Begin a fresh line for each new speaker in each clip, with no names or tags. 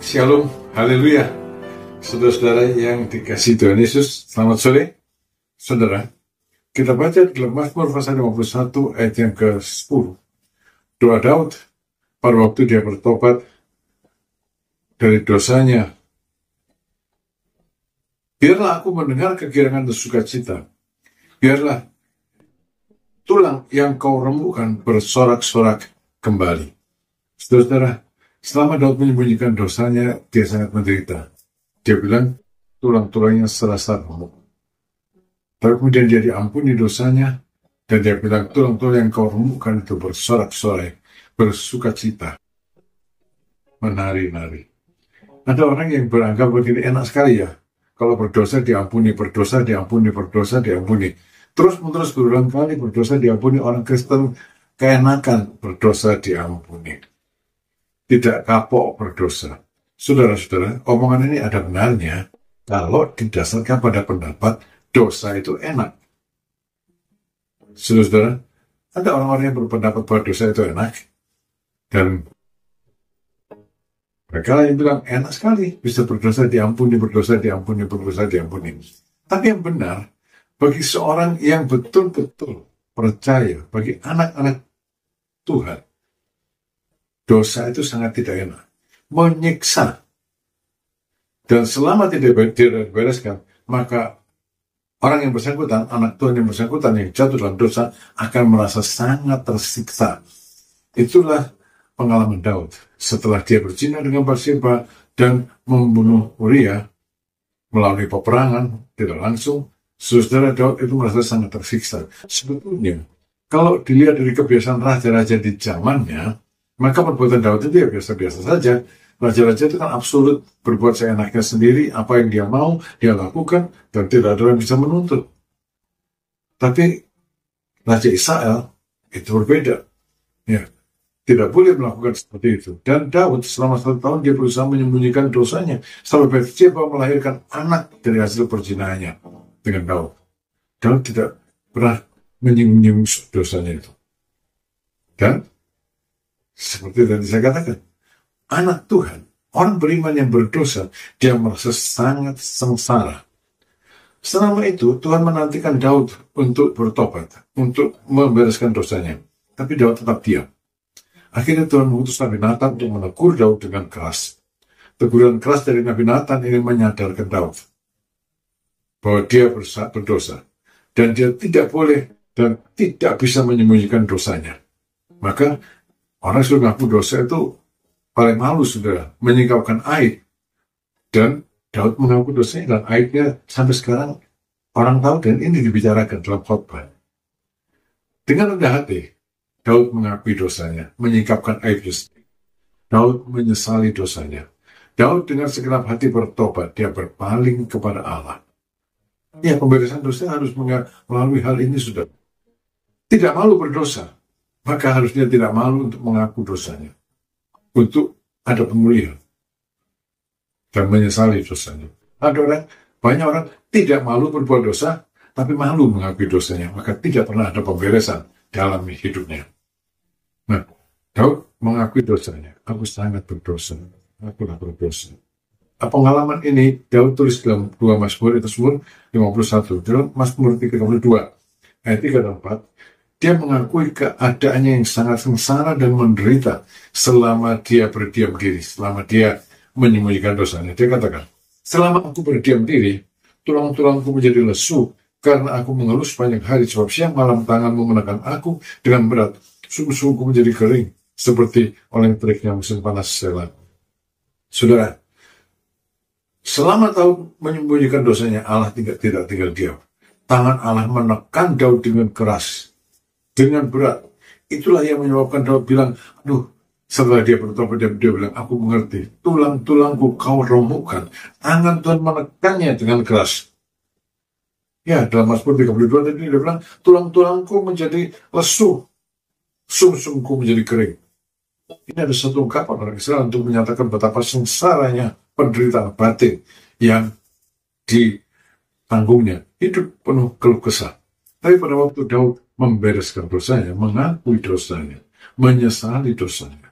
Shalom, haleluya. Saudara-saudara yang dikasihi Tuhan Yesus, selamat sore. Saudara, kita baca dalam Mazmur pasal 51 ayat yang ke-10. Doa Daud pada waktu dia bertobat dari dosanya. Biarlah aku mendengar kegirangan dan sukacita. Biarlah tulang yang kau remukkan bersorak-sorak kembali. Saudara-saudara, selama Daud menyembunyikan dosanya, dia sangat menderita. Dia bilang, tulang-tulangnya serasa remuk. Tapi kemudian dia diampuni dosanya, dan dia bilang, tulang-tulang yang kau remukkan itu bersorak-sorai, bersukacita, menari-nari. Ada orang yang beranggap begini, enak sekali ya, kalau berdosa diampuni, berdosa diampuni, berdosa diampuni. Terus-menerus berulang kali berdosa diampuni. Orang Kristen keenakan berdosa diampuni, tidak kapok berdosa. Saudara-saudara, omongan ini ada benarnya kalau didasarkan pada pendapat dosa itu enak. Saudara-saudara, ada orang-orang yang berpendapat bahwa dosa itu enak, dan mereka yang bilang enak sekali bisa berdosa diampuni, berdosa diampuni, berdosa diampuni. Tapi yang benar, bagi seorang yang betul-betul percaya, bagi anak-anak Tuhan, dosa itu sangat tidak enak, menyiksa. Dan selama tidak dibereskan, maka orang yang bersangkutan, anak Tuhan yang bersangkutan yang jatuh dalam dosa akan merasa sangat tersiksa. Itulah pengalaman Daud setelah dia berzina dengan Bathsheba dan membunuh Uria melalui peperangan tidak langsung. Saudara, Daud itu merasa sangat tersiksa. Sebetulnya, kalau dilihat dari kebiasaan raja-raja di zamannya, maka perbuatan Daud itu ya biasa-biasa saja. Raja-raja itu kan absolut, berbuat seenaknya sendiri, apa yang dia mau, dia lakukan, dan tidak ada yang bisa menuntut. Tapi Raja Israel itu berbeda. Ya, tidak boleh melakukan seperti itu. Dan Daud selama 1 tahun dia berusaha menyembunyikan dosanya, sampai Bathsheba melahirkan anak dari hasil perzinahannya dengan Daud. Daud tidak pernah menyinggung dosanya itu. Dan seperti tadi saya katakan, anak Tuhan, orang beriman yang berdosa, dia merasa sangat sengsara. Selama itu, Tuhan menantikan Daud untuk bertobat, untuk membereskan dosanya. Tapi Daud tetap diam. Akhirnya Tuhan mengutus Nabi Nathan untuk menegur Daud dengan keras. Teguran keras dari Nabi Nathan ini menyadarkan Daud bahwa dia berdosa. Dan dia tidak boleh dan tidak bisa menyembunyikan dosanya. Maka orang yang sudah mengaku dosa itu paling malu, saudara, menyingkapkan aib. Dan Daud mengaku dosanya dan aibnya sampai sekarang orang tahu, dan ini dibicarakan dalam khotbah. Dengan rendah hati, Daud mengakui dosanya, menyingkapkan aibnya sendiri. Daud menyesali dosanya. Daud dengan segenap hati bertobat, dia berpaling kepada Allah. Ya, pemberesan dosa harus melalui hal ini, saudara. Tidak malu berdosa, maka harusnya tidak malu untuk mengaku dosanya, untuk ada pemulihan dan menyesali dosanya. Banyak orang tidak malu berbuat dosa, tapi malu mengakui dosanya, maka tidak pernah ada pemberesan dalam hidupnya. Nah, Daud mengakui dosanya. Aku sangat berdosa, akulah berdosa. Pengalaman ini Daud tulis dalam 2 Mazmur, itu Mazmur 51. Dalam Mazmur 32 ayat 3 dan 4, dia mengakui keadaannya yang sangat sengsara dan menderita selama dia berdiam diri, selama dia menyembunyikan dosanya. Dia katakan, selama aku berdiam diri, tulang-tulangku menjadi lesu karena aku mengeluh sepanjang hari, sebab siang malam tanganmu menekan aku dengan berat. Sumsumku menjadi kering seperti oleh teriknya musim panas Selah. Saudara, selama Daud menyembunyikan dosanya, Allah tidak tinggal diam. Tangan Allah menekan Daud dengan keras, dengan berat. Itulah yang menyebabkan Daud bilang, aduh, setelah dia bertobat, dia bilang, aku mengerti, tulang-tulangku kau remukkan. Tangan Tuhan menekannya dengan keras. Ya, dalam Mazmur 32 tadi dia bilang, tulang-tulangku menjadi lesu, sumsumku menjadi kering. Ini ada satu ungkapan orang Israel untuk menyatakan betapa sengsaranya penderitaan batin yang ditanggungnya. Hidup penuh keluh kesah. Tapi pada waktu Daud membereskan dosanya, mengakui dosanya, menyesali dosanya,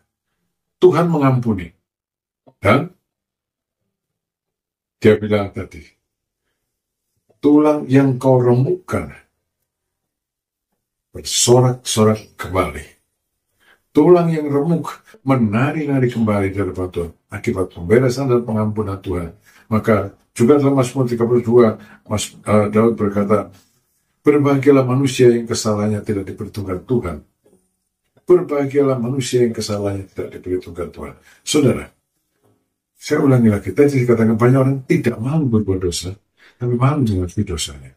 Tuhan mengampuni. Dan Dia bilang tadi, tulang yang kau remukkan bersorak-sorak kembali. Tulang yang remuk menari-nari kembali dari Tuhan akibat pembebasan dan pengampunan Tuhan. Maka juga dalam Mazmur 32, Daud berkata, berbahagialah manusia yang kesalahannya tidak diperhitungkan Tuhan. Berbahagialah manusia yang kesalahannya tidak diperhitungkan Tuhan. Saudara, saya ulangi lagi, tadi dikatakan banyak orang tidak mau berbuat dosa, tapi malu mengakui dosanya.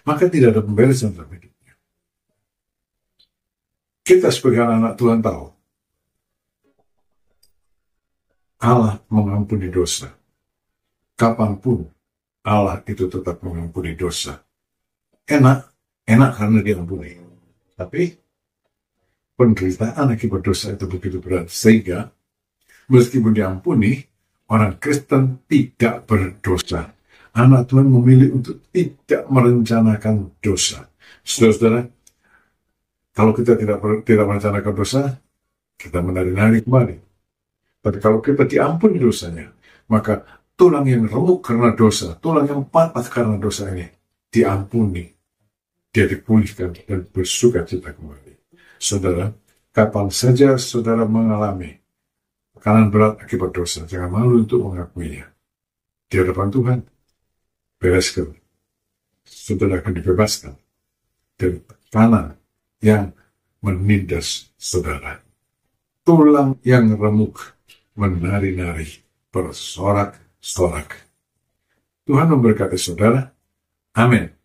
Maka tidak ada pembebasan dalam hidupnya. Kita sebagai anak Tuhan tahu, Allah mengampuni dosa. Kapanpun Allah itu tetap mengampuni dosa. Enak karena diampuni. Tapi penderitaan akibat dosa itu begitu berat, sehingga meskipun diampuni, orang Kristen tidak berdosa. Anak Tuhan memilih untuk tidak merencanakan dosa. Saudara-saudara, kalau kita tidak merencanakan dosa, kita menari-nari kembali. Tapi kalau kita diampuni dosanya, maka tulang yang remuk karena dosa, tulang yang patah karena dosa ini diampuni. Dia dipulihkan dan bersuka cita kembali. Saudara, kapan saja saudara mengalami tekanan berat akibat dosa, jangan malu untuk mengakuinya. Di hadapan Tuhan, bereskan. Saudara akan dibebaskan dari tekanan yang menindas saudara. Tulang yang remuk menari-nari, bersorak-sorak. Tuhan memberkati saudara. Amin.